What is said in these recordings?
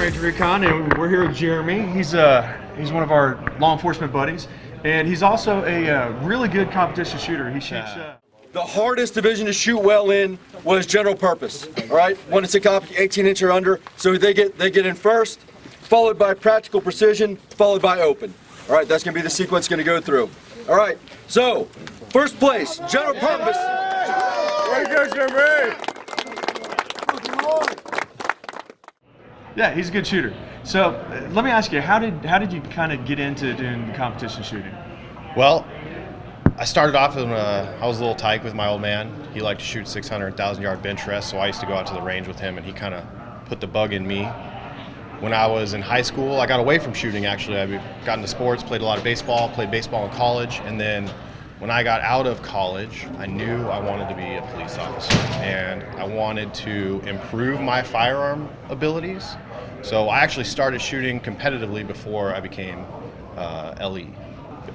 Range Recon, and we're here with Jeremy. He's one of our law enforcement buddies, and he's also a really good competition shooter. He shoots. The hardest division to shoot well in was general purpose. All right, when it's a cop 18-inch or under, so they get in first, followed by practical precision, followed by open. All right, that's gonna be the sequence gonna go through. All right, so first place, general purpose. There you go, Jeremy. Yeah, he's a good shooter. So let me ask you, how did you kind of get into doing competition shooting? Well, I started off when I was a little tyke with my old man. He liked to shoot 600 and 1,000-yard bench rests, so I used to go out to the range with him, and he kind of put the bug in me. When I was in high school, I got away from shooting, actually. I got into sports, played a lot of baseball, played baseball in college, and then when I got out of college, I knew I wanted to be a police officer, and I wanted to improve my firearm abilities. So I actually started shooting competitively before I became LE.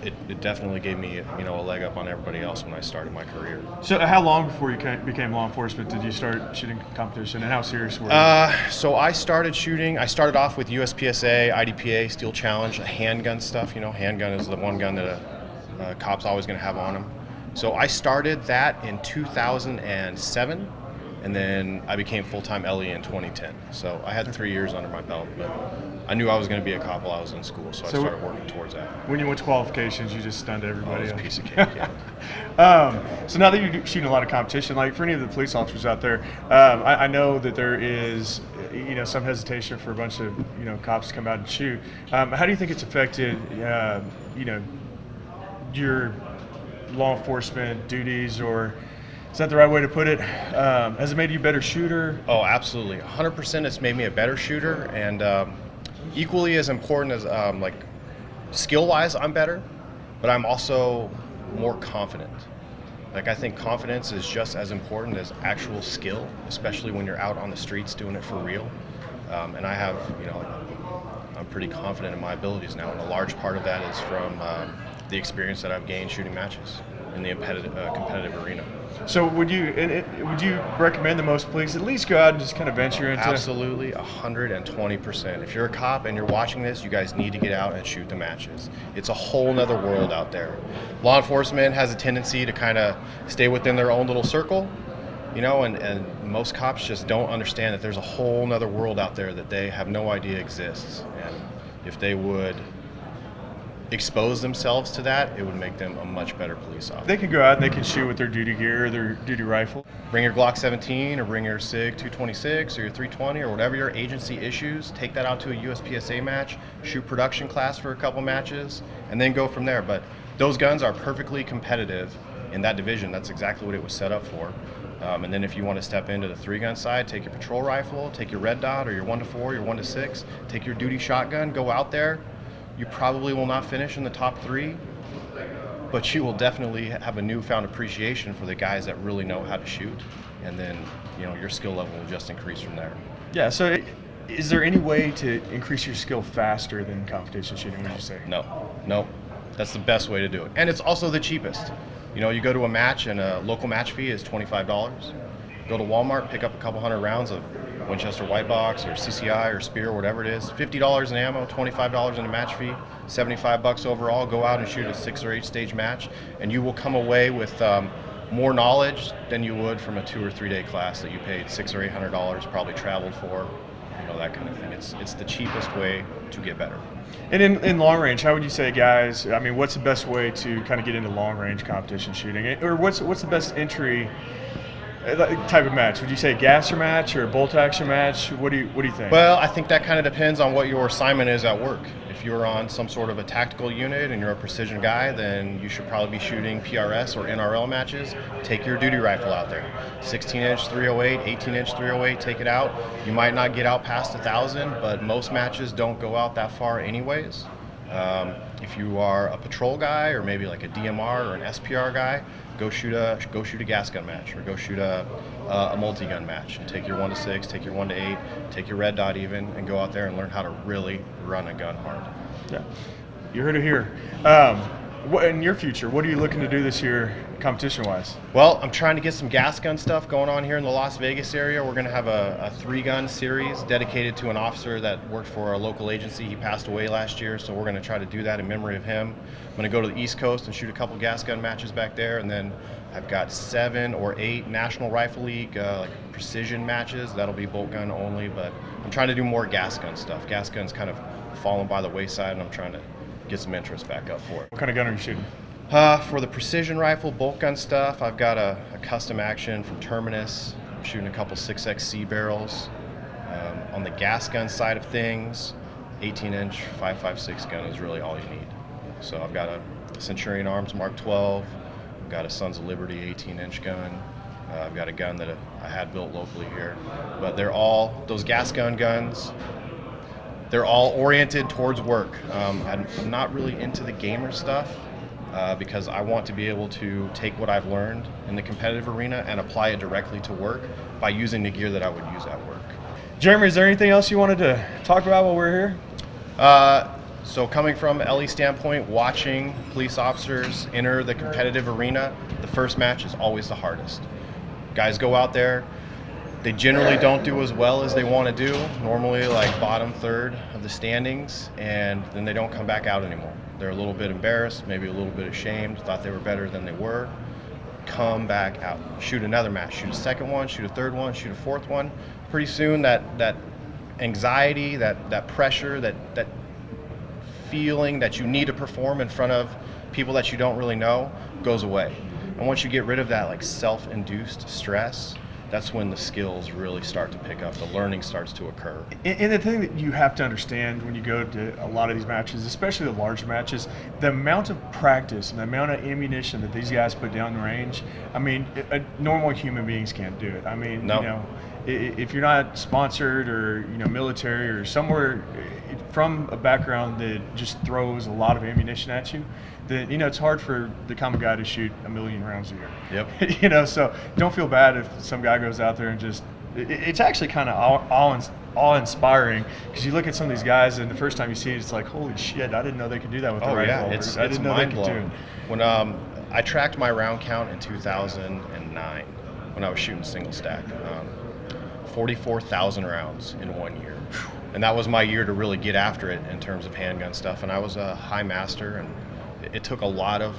It definitely gave me, a leg up on everybody else when I started my career. So how long before you became law enforcement did you start shooting competition, and how serious were you? So I started shooting. I started off with USPSA, IDPA, Steel Challenge, handgun stuff. Handgun is the one gun that a cop's always going to have on him. So I started that in 2007, and then I became full-time LE in 2010. So I had 3 years under my belt, but I knew I was going to be a cop while I was in school, so I started working towards that. When you went to qualifications, you just stunned everybody. It was a piece of cake, yeah. So now that you're shooting a lot of competition, like for any of the police officers out there, I know that there is, some hesitation for a bunch of, cops to come out and shoot. How do you think it's affected, your law enforcement duties, or is that the right way to put it? Has it made you a better shooter? Oh, absolutely. 100% it's made me a better shooter, and equally as important as skill-wise, I'm better, but I'm also more confident. I think confidence is just as important as actual skill, especially when you're out on the streets doing it for real. And I have, I'm pretty confident in my abilities now, and a large part of that is from the experience that I've gained shooting matches in the competitive arena. So would you recommend that most police at least go out and just kind of venture into? Absolutely, 120%. If you're a cop and you're watching this, you guys need to get out and shoot the matches. It's a whole nother world out there. Law enforcement has a tendency to kind of stay within their own little circle, and most cops just don't understand that there's a whole nother world out there that they have no idea exists. And if they would expose themselves to that, it would make them a much better police officer. They can go out and they can shoot with their duty gear or their duty rifle. Bring your Glock 17 or bring your SIG 226 or your 320 or whatever your agency issues, take that out to a USPSA match, shoot production class for a couple matches, and then go from there. But those guns are perfectly competitive in that division. That's exactly what it was set up for. And then if you want to step into the 3-gun side, take your patrol rifle, take your red dot or your 1-4, your 1-6, take your duty shotgun, go out there. You probably will not finish in the top 3, but you will definitely have a newfound appreciation for the guys that really know how to shoot, and then your skill level will just increase from there. Yeah. So, is there any way to increase your skill faster than competition shooting? Would you say? No. That's the best way to do it, and it's also the cheapest. You go to a match and a local match fee is $25. Go to Walmart, pick up a couple hundred rounds of Winchester White Box or CCI or Spear, whatever it is. $50 in ammo, $25 in a match fee, $75 overall. Go out and shoot a 6 or 8 stage match, and you will come away with more knowledge than you would from a 2 or 3 day class that you paid $600 or $800, probably traveled for, that kind of thing. It's the cheapest way to get better. And in long range, how would you say, guys? I mean, what's the best way to kind of get into long range competition shooting, or what's the best entry type of match? Would you say a gasser match or a bolt action match? What do you think? Well, I think that kind of depends on what your assignment is at work. If you're on some sort of a tactical unit and you're a precision guy, then you should probably be shooting PRS or NRL matches. Take your duty rifle out there. 16-inch 308, 18-inch 308, take it out. You might not get out past 1,000, but most matches don't go out that far anyways. If you are a patrol guy or maybe like a DMR or an SPR guy, go shoot a gas gun match or go shoot a multi-gun match, and take your 1-6, take your 1-8, take your red dot even, and go out there and learn how to really run a gun hard. Yeah, you heard it here. What, in your future, what are you looking to do this year, competition-wise? Well, I'm trying to get some gas gun stuff going on here in the Las Vegas area. We're going to have a 3-gun series dedicated to an officer that worked for a local agency. He passed away last year, so we're going to try to do that in memory of him. I'm going to go to the East Coast and shoot a couple gas gun matches back there, and then I've got 7 or 8 National Rifle League like precision matches. That'll be bolt gun only, but I'm trying to do more gas gun stuff. Gas gun's kind of fallen by the wayside, and I'm trying to get some interest back up for it. What kind of gun are you shooting? For the precision rifle bolt gun stuff, I've got a custom action from Terminus. I'm shooting a couple 6XC barrels. On the gas gun side of things, 18-inch 5.56 gun is really all you need. So I've got a Centurion Arms Mark 12. I've got a Sons of Liberty 18-inch gun. I've got a gun that I had built locally here. But they're all, those gas gun guns, they're all oriented towards work. I'm not really into the gamer stuff because I want to be able to take what I've learned in the competitive arena and apply it directly to work by using the gear that I would use at work. Jeremy, is there anything else you wanted to talk about while we're here? So coming from Ellie's standpoint, watching police officers enter the competitive arena, the first match is always the hardest. Guys go out there, they generally don't do as well as they want to do, normally like bottom third of the standings, and then they don't come back out anymore. They're a little bit embarrassed, maybe a little bit ashamed, thought they were better than they were. Come back out, shoot another match, shoot a second one, shoot a third one, shoot a fourth one. Pretty soon that anxiety, that pressure, that feeling that you need to perform in front of people that you don't really know goes away. And once you get rid of that like self-induced stress, that's when the skills really start to pick up, the learning starts to occur. And the thing that you have to understand when you go to a lot of these matches, especially the larger matches, the amount of practice and the amount of ammunition that these guys put down the range, I mean, normal human beings can't do it. I mean, No. you know, if you're not sponsored or, you know, military or somewhere from a background that just throws a lot of ammunition at you, then, you know, it's hard for the common guy to shoot 1 million rounds a year. Yep. You know, so don't feel bad if some guy goes out there and just, it's actually kind of awe-inspiring because you look at some of these guys and the first time you see it, it's like, holy shit, I didn't know they could do that with a rifle. Yeah, Or it's I didn't know they could do it. mind-blowing. When I tracked my round count in 2009 when I was shooting single stack, 44,000 rounds in 1 year. And that was my year to really get after it in terms of handgun stuff. And I was a high master, and it took a lot of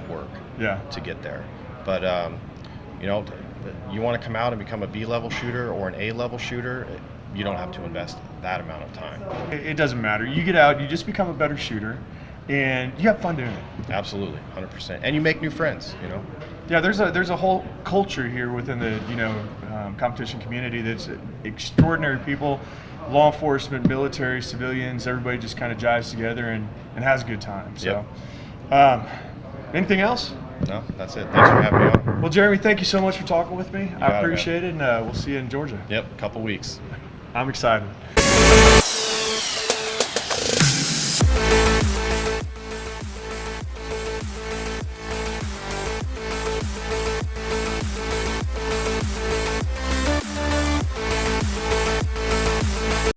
work to get there. But you know, you want to come out and become a B-level shooter or an A-level shooter, you don't have to invest that amount of time. It doesn't matter. You get out, you just become a better shooter, and you have fun doing it. Absolutely, 100%. And you make new friends, you know. Yeah, there's a whole culture here within the competition community that's extraordinary people, law enforcement, military, civilians. Everybody just kind of jives together and has a good time. So, anything else? No, that's it. Thanks for having me on. Well, Jeremy, thank you so much for talking with me. got I it, appreciate it, and we'll see you in Georgia. Yep, couple weeks. I'm excited.